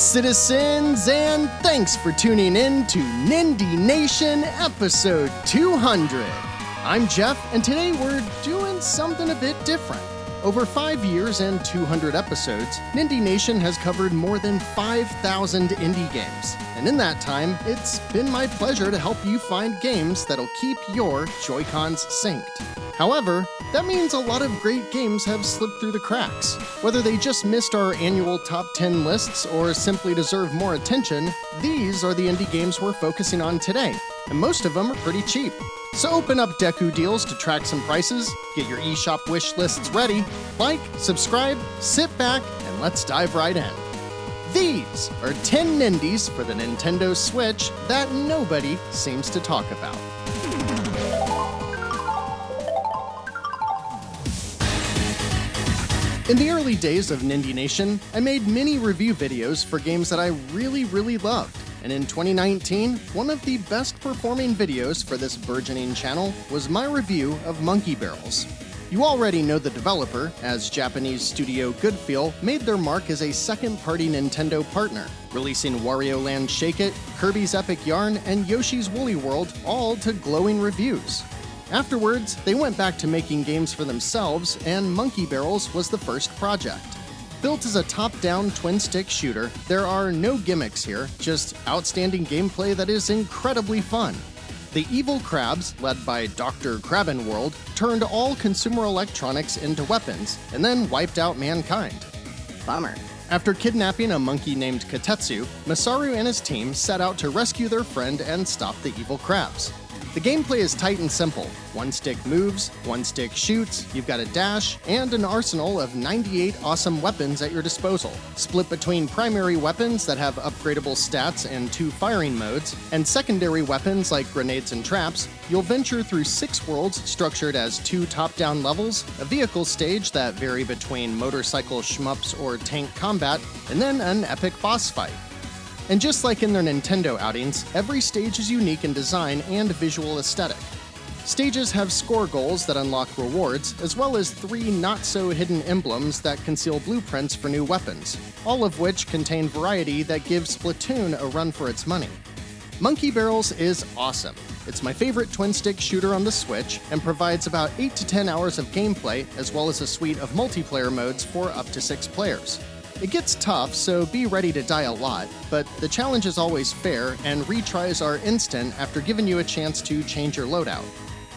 citizens, and thanks for tuning in to Nindie Nation episode 200. I'm Jeff, and today we're doing something a bit different. Over 5 years and 200 episodes, Nindie Nation has covered more than 5,000 indie games. And in that time, it's been my pleasure to help you find games that'll keep your Joy-Cons synced. However, that means a lot of great games have slipped through the cracks. Whether they just missed our annual top 10 lists or simply deserve more attention, these are the indie games we're focusing on today, and most of them are pretty cheap. So open up Deku Deals to track some prices, get your eShop wish lists ready, like, subscribe, sit back, and let's dive right in. These are 10 Nindies for the Nintendo Switch that nobody seems to talk about. In the early days of Nindie Nation, I made many review videos for games that I really loved. And in 2019, one of the best performing videos for this burgeoning channel was my review of Monkey Barrels. You already know the developer, as Japanese studio Goodfeel made their mark as a second-party Nintendo partner, releasing Wario Land Shake It, Kirby's Epic Yarn, and Yoshi's Woolly World, all to glowing reviews. Afterwards, they went back to making games for themselves, and Monkey Barrels was the first project. Built as a top-down twin-stick shooter, there are no gimmicks here, just outstanding gameplay that is incredibly fun. The evil crabs, led by Dr. Crabbenworld, turned all consumer electronics into weapons, and then wiped out mankind. Bummer. After kidnapping a monkey named Katetsu, Masaru and his team set out to rescue their friend and stop the evil crabs. The gameplay is tight and simple. One stick moves, one stick shoots, you've got a dash, and an arsenal of 98 awesome weapons at your disposal, split between primary weapons that have upgradable stats and 2 firing modes, and secondary weapons like grenades and traps. You'll venture through 6 worlds structured as 2 top-down levels, a vehicle stage that vary between motorcycle shmups or tank combat, and then an epic boss fight. And just like in their Nintendo outings, every stage is unique in design and visual aesthetic. Stages have score goals that unlock rewards, as well as 3 not-so-hidden emblems that conceal blueprints for new weapons, all of which contain variety that gives Splatoon a run for its money. Monkey Barrels is awesome. It's my favorite twin-stick shooter on the Switch, and provides about 8 to 10 hours of gameplay, as well as a suite of multiplayer modes for up to 6 players. It gets tough, so be ready to die a lot, but the challenge is always fair, and retries are instant after giving you a chance to change your loadout.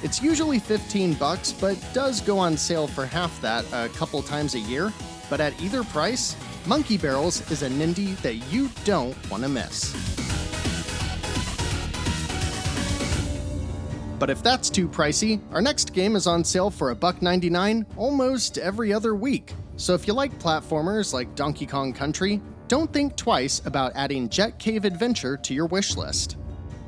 It's usually $15, but does go on sale for half that a couple times a year, but at either price, Monkey Barrels is a Nindie that you don't want to miss. But if that's too pricey, our next game is on sale for $1.99 almost every other week. So if you like platformers like Donkey Kong Country, don't think twice about adding Jet Cave Adventure to your wish list.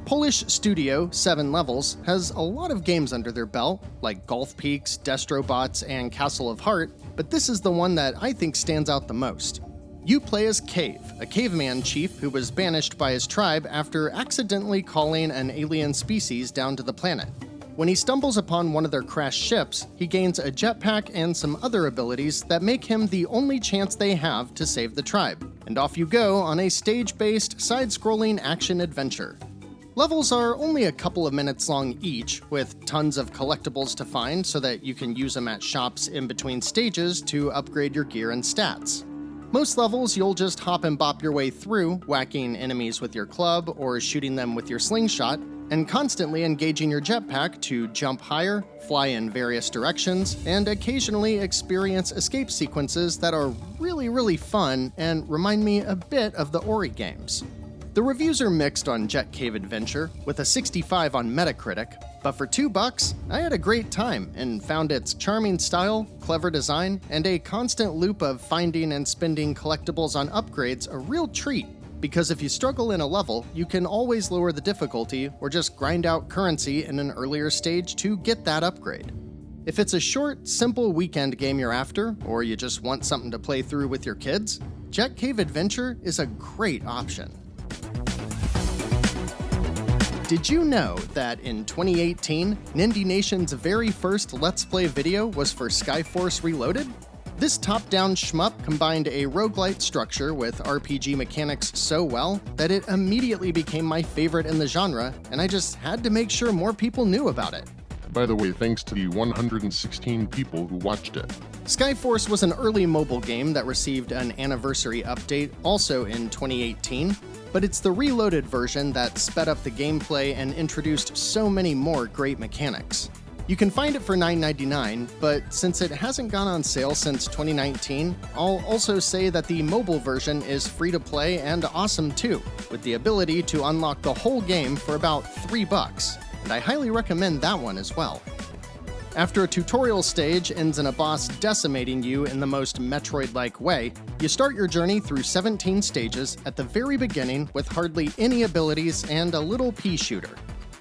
Polish studio 7 Levels has a lot of games under their belt, like Golf Peaks, Destrobots, and Castle of Heart, but this is the one that I think stands out the most. You play as Cave, a caveman chief who was banished by his tribe after accidentally calling an alien species down to the planet. When he stumbles upon one of their crashed ships, he gains a jetpack and some other abilities that make him the only chance they have to save the tribe. And off you go on a stage-based, side-scrolling action-adventure. Levels are only a couple of minutes long each, with tons of collectibles to find so that you can use them at shops in between stages to upgrade your gear and stats. Most levels you'll just hop and bop your way through, whacking enemies with your club or shooting them with your slingshot, and constantly engaging your jetpack to jump higher, fly in various directions, and occasionally experience escape sequences that are really fun and remind me a bit of the Ori games. The reviews are mixed on Jet Cave Adventure, with a 65 on Metacritic, but for $2, I had a great time and found its charming style, clever design, and a constant loop of finding and spending collectibles on upgrades a real treat. Because if you struggle in a level, you can always lower the difficulty or just grind out currency in an earlier stage to get that upgrade. If it's a short, simple weekend game you're after, or you just want something to play through with your kids, Jet Cave Adventure is a great option. Did you know that in 2018, Nindie Nation's very first Let's Play video was for Skyforce Reloaded? This top-down shmup combined a roguelite structure with RPG mechanics so well that it immediately became my favorite in the genre, and I just had to make sure more people knew about it. By the way, thanks to the 116 people who watched it. Skyforce was an early mobile game that received an anniversary update also in 2018, but it's the reloaded version that sped up the gameplay and introduced so many more great mechanics. You can find it for $9.99, but since it hasn't gone on sale since 2019, I'll also say that the mobile version is free to play and awesome too, with the ability to unlock the whole game for about $3, and I highly recommend that one as well. After a tutorial stage ends in a boss decimating you in the most Metroid-like way, you start your journey through 17 stages at the very beginning with hardly any abilities and a little pea shooter.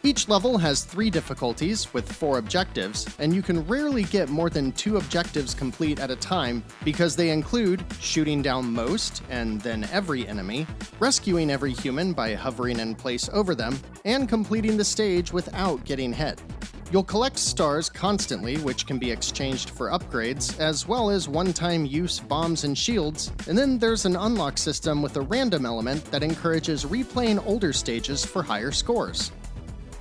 Each level has 3 difficulties with 4 objectives, and you can rarely get more than 2 objectives complete at a time because they include shooting down most and then every enemy, rescuing every human by hovering in place over them, and completing the stage without getting hit. You'll collect stars constantly, which can be exchanged for upgrades, as well as one-time use bombs and shields, and then there's an unlock system with a random element that encourages replaying older stages for higher scores.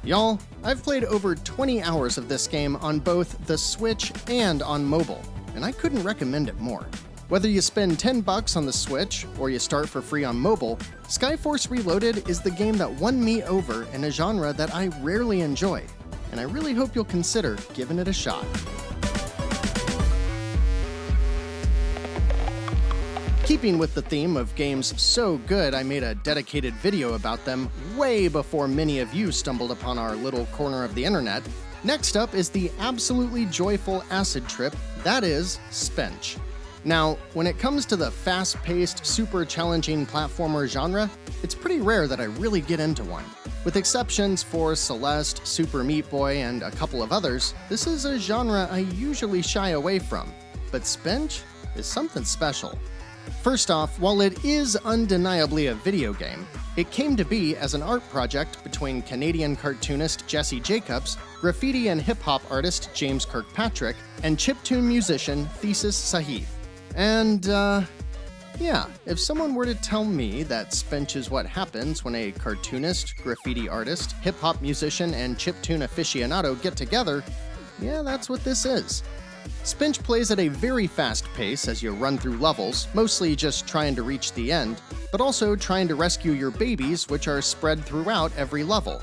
Y'all, I've played over 20 hours of this game on both the Switch and on mobile, and I couldn't recommend it more. Whether you spend $10 on the Switch or you start for free on mobile, Skyforce Reloaded is the game that won me over in a genre that I rarely enjoy, and I really hope you'll consider giving it a shot. Keeping with the theme of games so good I made a dedicated video about them way before many of you stumbled upon our little corner of the internet, next up is the absolutely joyful acid trip that is Spinch. Now, when it comes to the fast-paced, super challenging platformer genre, it's pretty rare that I really get into one. With exceptions for Celeste, Super Meat Boy, and a couple of others, this is a genre I usually shy away from, but Spinch is something special. First off, while it is undeniably a video game, it came to be as an art project between Canadian cartoonist Jesse Jacobs, graffiti and hip-hop artist James Kirkpatrick, and chiptune musician Thesis Sahith. And, yeah, if someone were to tell me that Spinch is what happens when a cartoonist, graffiti artist, hip-hop musician, and chiptune aficionado get together, yeah, that's what this is. Spinch plays at a very fast pace as you run through levels, mostly just trying to reach the end, but also trying to rescue your babies, which are spread throughout every level.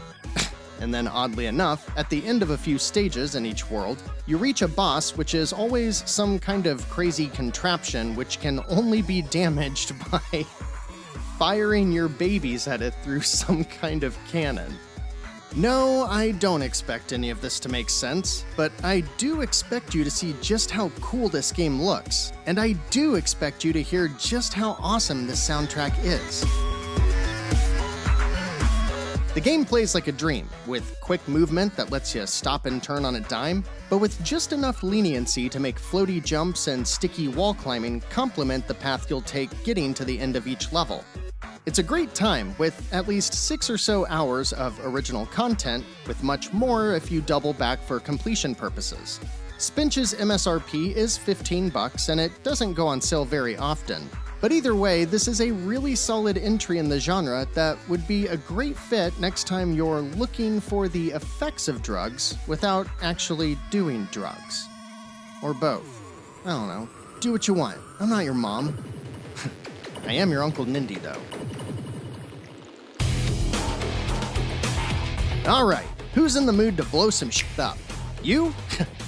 And then, oddly enough, at the end of a few stages in each world, you reach a boss which is always some kind of crazy contraption which can only be damaged by firing your babies at it through some kind of cannon. No, I don't expect any of this to make sense, but I do expect you to see just how cool this game looks, and I do expect you to hear just how awesome this soundtrack is. The game plays like a dream, with quick movement that lets you stop and turn on a dime, but with just enough leniency to make floaty jumps and sticky wall climbing complement the path you'll take getting to the end of each level. It's a great time, with at least 6 or so hours of original content, with much more if you double back for completion purposes. Spinch's MSRP is $15 and it doesn't go on sale very often. But either way, this is a really solid entry in the genre that would be a great fit next time you're looking for the effects of drugs without actually doing drugs. Or both. I don't know. Do what you want. I'm not your mom. I am your Uncle Nindie, though. Alright, who's in the mood to blow some shit up? You?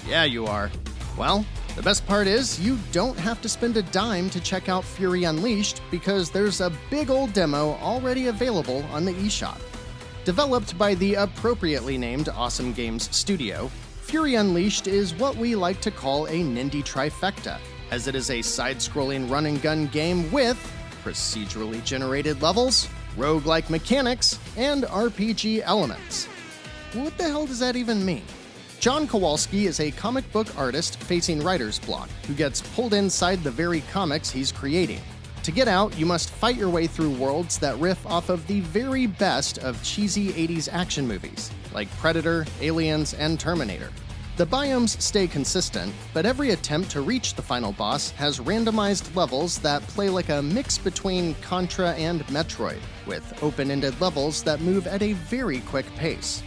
Yeah, you are. Well, the best part is you don't have to spend a dime to check out Fury Unleashed because there's a big old demo already available on the eShop. Developed by the appropriately named Awesome Games Studio, Fury Unleashed is what we like to call a Nindie trifecta, as it is a side-scrolling run-and-gun game with procedurally generated levels, roguelike mechanics, and RPG elements. What the hell does that even mean? John Kowalski is a comic book artist facing writer's block, who gets pulled inside the very comics he's creating. To get out, you must fight your way through worlds that riff off of the very best of cheesy 80s action movies, like Predator, Aliens, and Terminator. The biomes stay consistent, but every attempt to reach the final boss has randomized levels that play like a mix between Contra and Metroid, with open-ended levels that move at a very quick pace.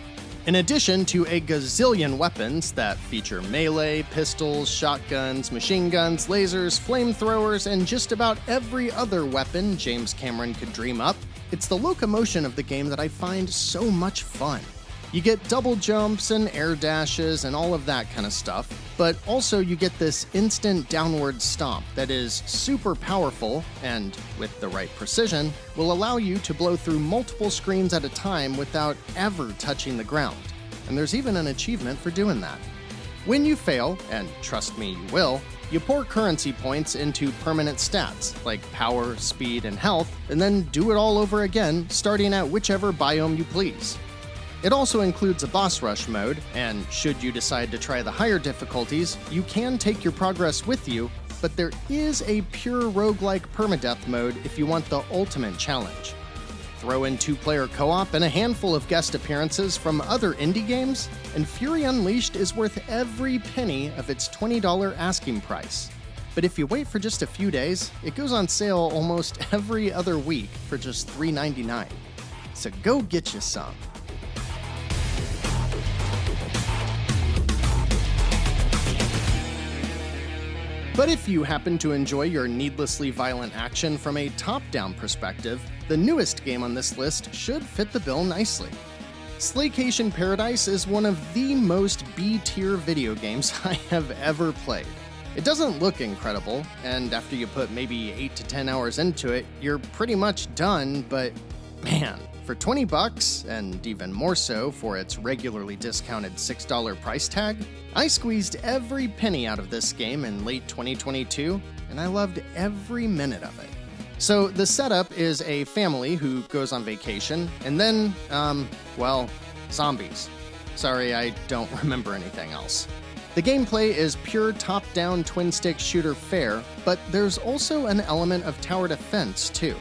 In addition to a gazillion weapons that feature melee, pistols, shotguns, machine guns, lasers, flamethrowers, and just about every other weapon James Cameron could dream up, it's the locomotion of the game that I find so much fun. You get double jumps and air dashes and all of that kind of stuff, but also you get this instant downward stomp that is super powerful and, with the right precision, will allow you to blow through multiple screens at a time without ever touching the ground. And there's even an achievement for doing that. When you fail, and trust me, you will, you pour currency points into permanent stats, like power, speed, and health, and then do it all over again, starting at whichever biome you please. It also includes a boss rush mode, and should you decide to try the higher difficulties, you can take your progress with you, but there is a pure roguelike permadeath mode if you want the ultimate challenge. Throw in 2-player co-op and a handful of guest appearances from other indie games, and Fury Unleashed is worth every penny of its $20 asking price. But if you wait for just a few days, it goes on sale almost every other week for just $3.99. So go get you some. But if you happen to enjoy your needlessly violent action from a top-down perspective, the newest game on this list should fit the bill nicely. Slaycation Paradise is one of the most B-tier video games I have ever played. It doesn't look incredible, and after you put maybe 8 to 10 hours into it, you're pretty much done, but man, for $20, and even more so for its regularly discounted $6 price tag, I squeezed every penny out of this game in late 2022, and I loved every minute of it. So the setup is a family who goes on vacation, and then, zombies. Sorry, I don't remember anything else. The gameplay is pure top-down twin-stick shooter fare, but there's also an element of tower defense, too.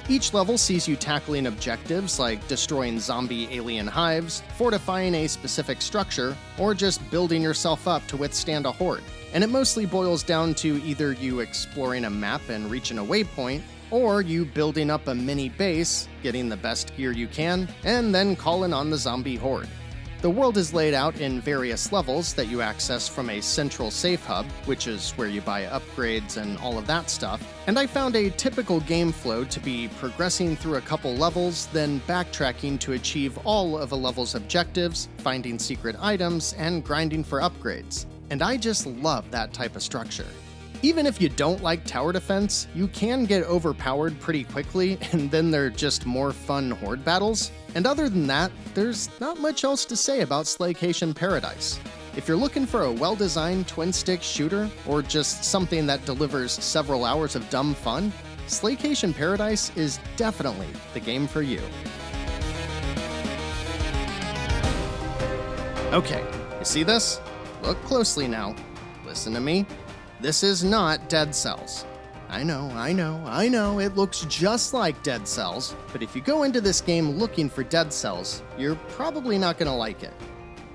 Each level sees you tackling objectives like destroying zombie alien hives, fortifying a specific structure, or just building yourself up to withstand a horde. And it mostly boils down to either you exploring a map and reaching a waypoint, or you building up a mini base, getting the best gear you can, and then calling on the zombie horde. The world is laid out in various levels that you access from a central safe hub, which is where you buy upgrades and all of that stuff, and I found a typical game flow to be progressing through a couple levels, then backtracking to achieve all of a level's objectives, finding secret items, and grinding for upgrades. And I just love that type of structure. Even if you don't like tower defense, you can get overpowered pretty quickly, and then they're just more fun horde battles. And other than that, there's not much else to say about Slaycation Paradise. If you're looking for a well-designed twin-stick shooter, or just something that delivers several hours of dumb fun, Slaycation Paradise is definitely the game for you. Okay, you see this? Look closely now. Listen to me. This is not Dead Cells. I know, it looks just like Dead Cells, but if you go into this game looking for Dead Cells, you're probably not going to like it.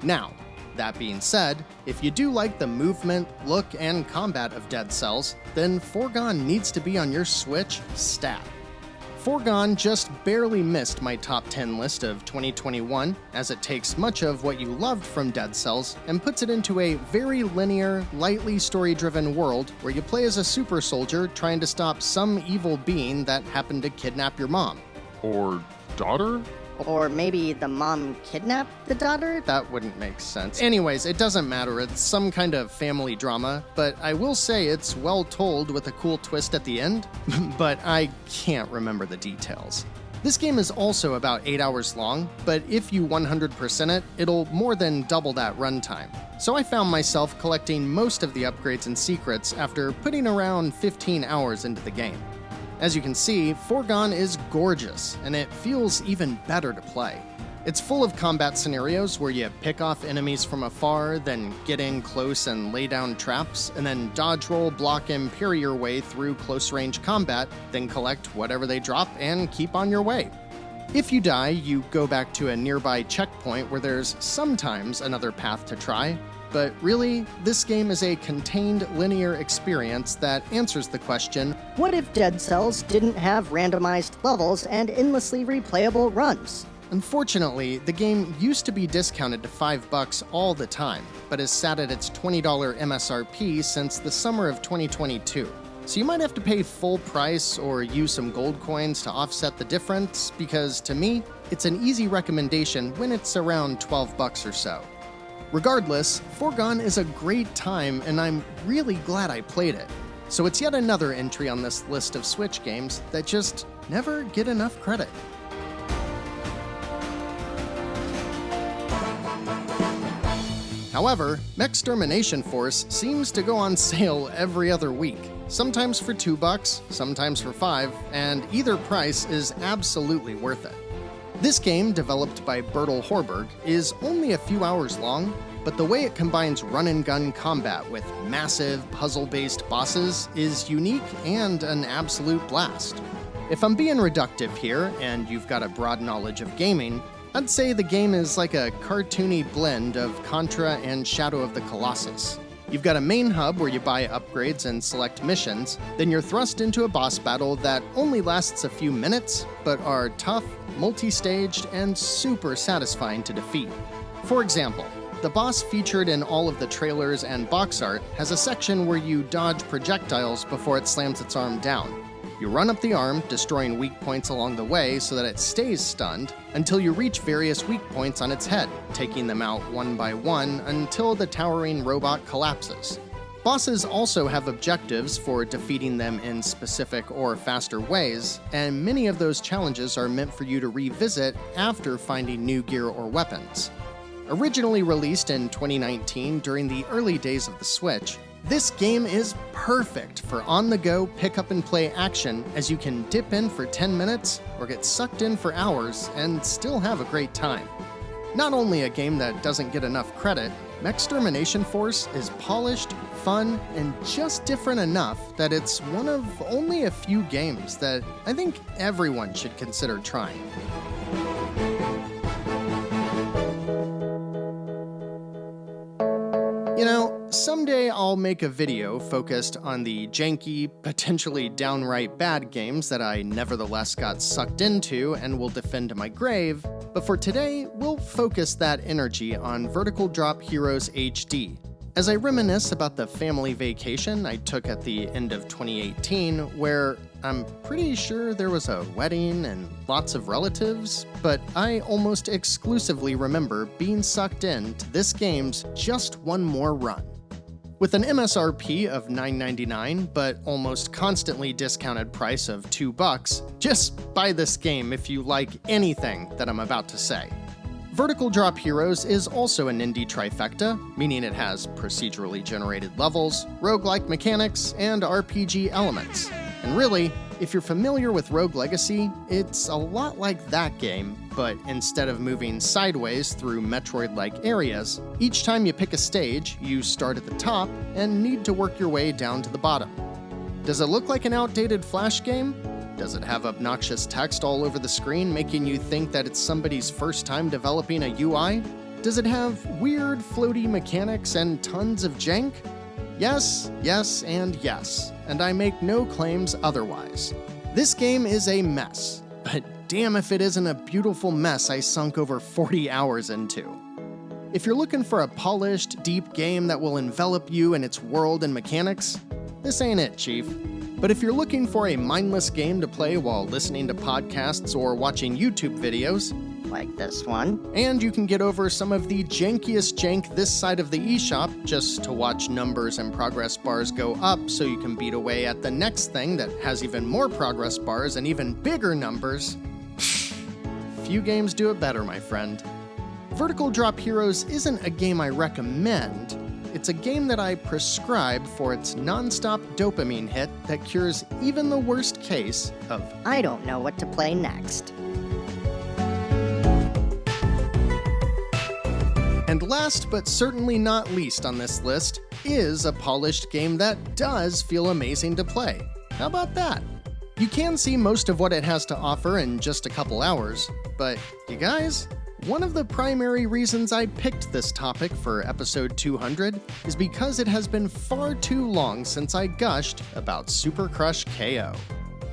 Now, that being said, if you do like the movement, look, and combat of Dead Cells, then Forgone needs to be on your Switch stat. Forgone just barely missed my top 10 list of 2021, as it takes much of what you loved from Dead Cells and puts it into a very linear, lightly story-driven world where you play as a super soldier trying to stop some evil being that happened to kidnap your mom. Or daughter? Or maybe the mom kidnapped the daughter? That wouldn't make sense. Anyways, it doesn't matter. It's some kind of family drama, but I will say it's well told with a cool twist at the end, but I can't remember the details. This game is also about 8 hours long, but if you 100% it, it'll more than double that runtime. So I found myself collecting most of the upgrades and secrets after putting around 15 hours into the game. As you can see, Forgone is gorgeous, and it feels even better to play. It's full of combat scenarios where you pick off enemies from afar, then get in close and lay down traps, and then dodge roll, block, and parry your way through close-range combat, then collect whatever they drop and keep on your way. If you die, you go back to a nearby checkpoint where there's sometimes another path to try, But really, this game is a contained linear experience that answers the question, What if Dead Cells didn't have randomized levels and endlessly replayable runs? Unfortunately, the game used to be discounted to $5 all the time, but has sat at its $20 MSRP since the summer of 2022. So you might have to pay full price or use some gold coins to offset the difference, because to me, it's an easy recommendation when it's around $12 or so. Regardless, Forgone is a great time, and I'm really glad I played it. So it's yet another entry on this list of Switch games that just never get enough credit. However, Mech's Termination Force seems to go on sale every other week, sometimes for $2, sometimes for $5, and either price is absolutely worth it. This game, developed by Bertel Horberg, is only a few hours long, but the way it combines run-and-gun combat with massive, puzzle-based bosses is unique and an absolute blast. If I'm being reductive here, and you've got a broad knowledge of gaming, I'd say the game is like a cartoony blend of Contra and Shadow of the Colossus. You've got a main hub where you buy upgrades and select missions, then you're thrust into a boss battle that only lasts a few minutes, but are tough, multi-staged, and super satisfying to defeat. For example, the boss featured in all of the trailers and box art has a section where you dodge projectiles before it slams its arm down. You run up the arm, destroying weak points along the way so that it stays stunned, until you reach various weak points on its head, taking them out one by one until the towering robot collapses. Bosses also have objectives for defeating them in specific or faster ways, and many of those challenges are meant for you to revisit after finding new gear or weapons. Originally released in 2019 during the early days of the Switch, this game is perfect for on-the-go pick-up-and-play action, as you can dip in for 10 minutes or get sucked in for hours and still have a great time. Not only a game that doesn't get enough credit, Mech's Termination Force is polished, fun, and just different enough that it's one of only a few games that I think everyone should consider trying. You know, someday I'll make a video focused on the janky, potentially downright bad games that I nevertheless got sucked into and will defend to my grave, but for today, we'll focus that energy on Vertical Drop Heroes HD. As I reminisce about the family vacation I took at the end of 2018, where I'm pretty sure there was a wedding and lots of relatives, but I almost exclusively remember being sucked into this game's Just One More Run. With an MSRP of $9.99, but almost constantly discounted price of $2, just buy this game if you like anything that I'm about to say. Vertical Drop Heroes is also an indie trifecta, meaning it has procedurally generated levels, roguelike mechanics, and RPG elements. And really, if you're familiar with Rogue Legacy, it's a lot like that game, but instead of moving sideways through Metroid-like areas, each time you pick a stage, you start at the top and need to work your way down to the bottom. Does it look like an outdated Flash game? Does it have obnoxious text all over the screen making you think that it's somebody's first time developing a UI? Does it have weird, floaty mechanics and tons of jank? Yes, yes, and yes, and I make no claims otherwise. This game is a mess, but damn if it isn't a beautiful mess I sunk over 40 hours into. If you're looking for a polished, deep game that will envelop you in its world and mechanics, this ain't it, Chief. But if you're looking for a mindless game to play while listening to podcasts or watching YouTube videos, Like this one. and you can get over some of the jankiest jank this side of the eShop just to watch numbers and progress bars go up so you can beat away at the next thing that has even more progress bars and even bigger numbers, few games do it better, my friend. Vertical Drop Heroes isn't a game I recommend. It's a game that I prescribe for its non-stop dopamine hit that cures even the worst case of I don't know what to play next. And last but certainly not least on this list is a polished game that does feel amazing to play. How about that? You can see most of what it has to offer in just a couple hours, but you guys, One of the primary reasons I picked this topic for episode 200 is because it has been far too long since I gushed about Super Crush KO.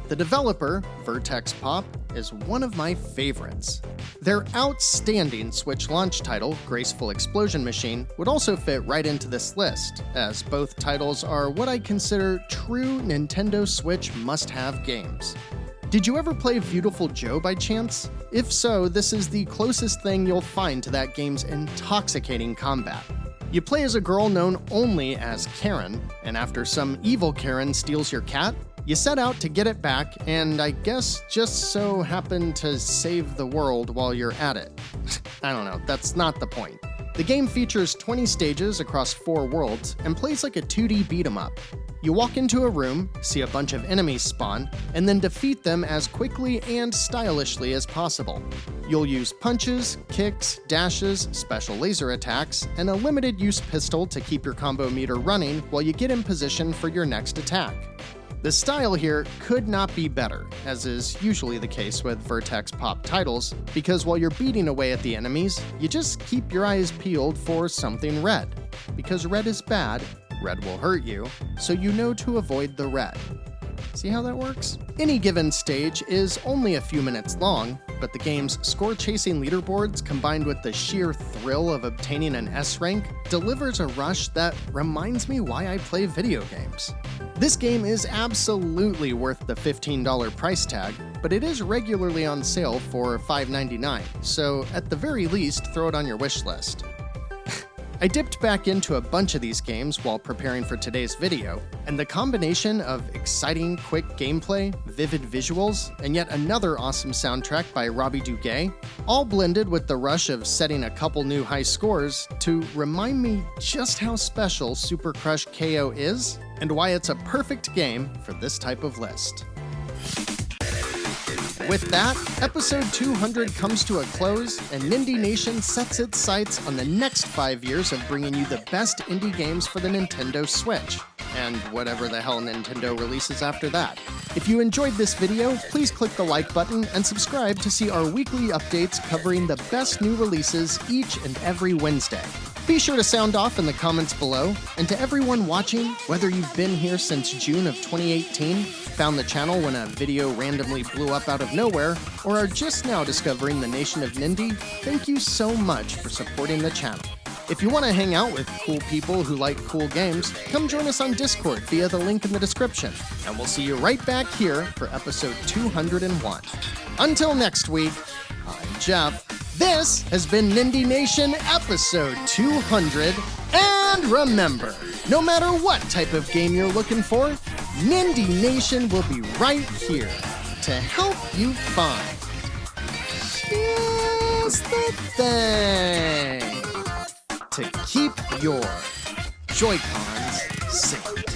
The developer, Vertex Pop, is one of my favorites. Their outstanding Switch launch title, Graceful Explosion Machine, would also fit right into this list, as both titles are what I consider true Nintendo Switch must-have games. Did you ever play Beautiful Joe by chance? If so, this is the closest thing you'll find to that game's intoxicating combat. You play as a girl known only as Karen, and after some evil Karen steals your cat, you set out to get it back, and I guess just so happen to save the world while you're at it. I don't know, that's not the point. The game features 20 stages across 4 worlds and plays like a 2D beat-em-up. You walk into a room, see a bunch of enemies spawn, and then defeat them as quickly and stylishly as possible. You'll use punches, kicks, dashes, special laser attacks, and a limited-use pistol to keep your combo meter running while you get in position for your next attack. The style here could not be better, as is usually the case with Vertex Pop titles, because while you're beating away at the enemies, you just keep your eyes peeled for something red. Because red is bad, red will hurt you, so you know to avoid the red. See how that works? Any given stage is only a few minutes long, but the game's score-chasing leaderboards combined with the sheer thrill of obtaining an S rank delivers a rush that reminds me why I play video games. This game is absolutely worth the $15 price tag, but it is regularly on sale for $5.99, so at the very least, throw it on your wish list. I dipped back into a bunch of these games while preparing for today's video, and the combination of exciting, quick gameplay, vivid visuals, and yet another awesome soundtrack by Robbie Duguay, all blended with the rush of setting a couple new high scores to remind me just how special Super Crush KO is, and why it's a perfect game for this type of list. With that, episode 200 comes to a close, and Nindie Nation sets its sights on the next 5 years of bringing you the best indie games for the Nintendo Switch, and whatever the hell Nintendo releases after that. If you enjoyed this video, please click the like button and subscribe to see our weekly updates covering the best new releases each and every Wednesday. Be sure to sound off in the comments below, and to everyone watching, whether you've been here since June of 2018, found the channel when a video randomly blew up out of nowhere, or are just now discovering the Nation of Nindie, thank you so much for supporting the channel. If you want to hang out with cool people who like cool games, come join us on Discord via the link in the description, and we'll see you right back here for episode 201. Until next week, I'm Jeff. This has been Nindie Nation episode 200, and remember, no matter what type of game you're looking for, Nindie Nation will be right here to help you find just the thing to keep your Joy-Cons safe.